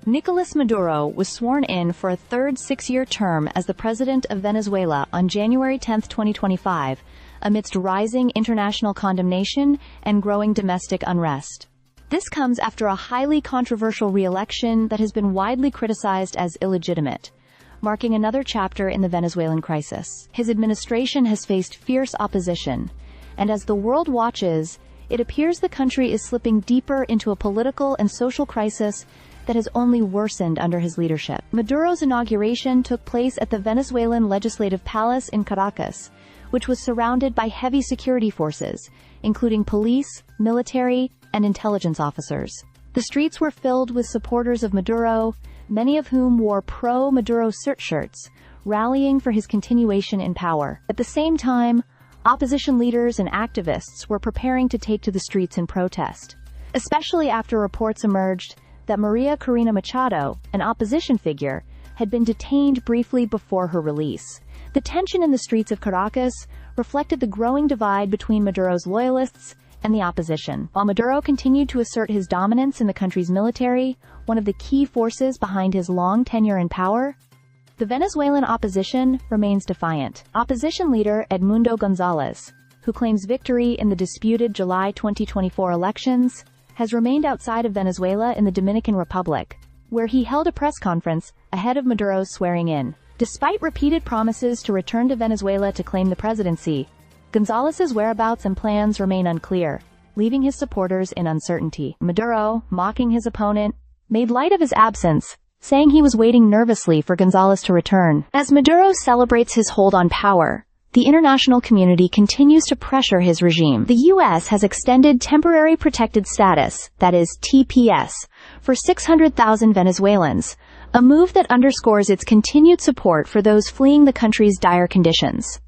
Nicolás Maduro was sworn in for a third six-year term as the president of Venezuela on January 10, 2025, amidst rising international condemnation and growing domestic unrest. This comes after a highly controversial re-election that has been widely criticized as illegitimate, marking another chapter in the Venezuelan crisis. His administration has faced fierce opposition, and as the world watches, it appears the country is slipping deeper into a political and social crisis that has only worsened under his leadership. Maduro's inauguration took place at the Venezuelan Legislative Palace in Caracas, which was surrounded by heavy security forces, including police, military, and intelligence officers. The streets were filled with supporters of Maduro, many of whom wore pro-Maduro shirts, rallying for his continuation in power. At the same time, opposition leaders and activists were preparing to take to the streets in protest, especially after reports emerged that Maria Corina Machado, an opposition figure, had been detained briefly before her release. The tension in the streets of Caracas reflected the growing divide between Maduro's loyalists and the opposition. While Maduro continued to assert his dominance in the country's military, one of the key forces behind his long tenure in power, the Venezuelan opposition remains defiant. Opposition leader Edmundo González, who claims victory in the disputed July 2024 elections, has remained outside of Venezuela in the Dominican Republic, where he held a press conference ahead of Maduro's swearing-in. Despite repeated promises to return to Venezuela to claim the presidency, González's whereabouts and plans remain unclear, leaving his supporters in uncertainty. Maduro, mocking his opponent, made light of his absence, saying he was waiting nervously for González to return. As Maduro celebrates his hold on power, the international community continues to pressure his regime. The U.S. has extended temporary protected status, that is TPS, for 600,000 Venezuelans, a move that underscores its continued support for those fleeing the country's dire conditions.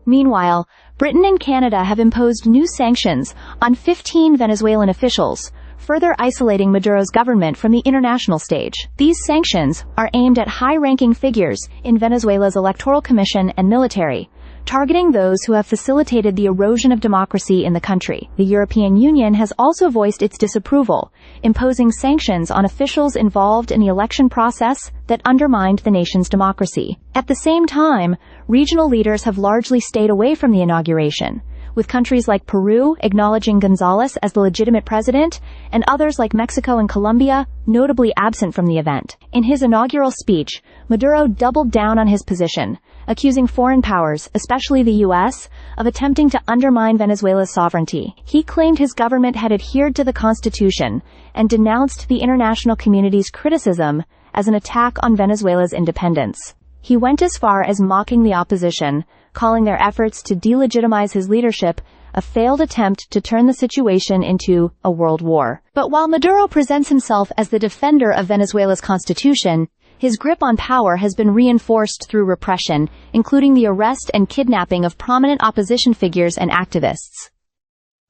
Meanwhile, Britain and Canada have imposed new sanctions on 15 Venezuelan officials, further isolating Maduro's government from the international stage. These sanctions are aimed at high-ranking figures in Venezuela's electoral commission and military, targeting those who have facilitated the erosion of democracy in the country. The European Union has also voiced its disapproval, imposing sanctions on officials involved in the election process that undermined the nation's democracy. At the same time, regional leaders have largely stayed away from the inauguration, with countries like Peru acknowledging González as the legitimate president, and others like Mexico and Colombia notably absent from the event. In his inaugural speech, Maduro doubled down on his position, accusing foreign powers, especially the U.S., of attempting to undermine Venezuela's sovereignty. He claimed his government had adhered to the Constitution and denounced the international community's criticism as an attack on Venezuela's independence. He went as far as mocking the opposition, calling their efforts to delegitimize his leadership a failed attempt to turn the situation into a world war. But while Maduro presents himself as the defender of Venezuela's constitution, his grip on power has been reinforced through repression, including the arrest and kidnapping of prominent opposition figures and activists.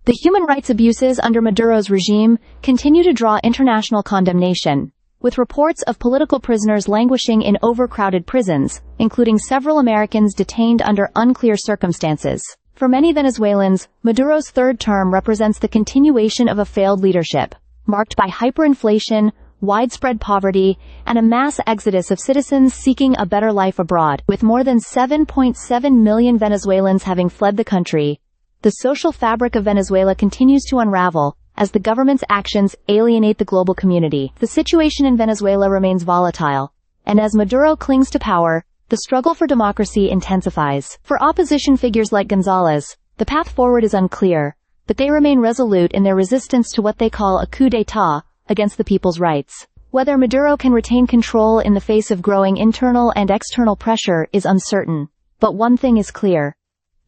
The human rights abuses under Maduro's regime continue to draw international condemnation, with reports of political prisoners languishing in overcrowded prisons, including several Americans detained under unclear circumstances. For many Venezuelans, Maduro's third term represents the continuation of a failed leadership, marked by hyperinflation, widespread poverty, and a mass exodus of citizens seeking a better life abroad. With more than 7.7 million Venezuelans having fled the country, the social fabric of Venezuela continues to unravel as the government's actions alienate the global community. The situation in Venezuela remains volatile, and as Maduro clings to power, the struggle for democracy intensifies. For opposition figures like González, the path forward is unclear, but they remain resolute in their resistance to what they call a coup d'état against the people's rights. Whether Maduro can retain control in the face of growing internal and external pressure is uncertain, but one thing is clear: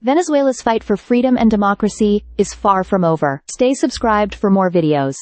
Venezuela's fight for freedom and democracy is far from over. Stay subscribed for more videos.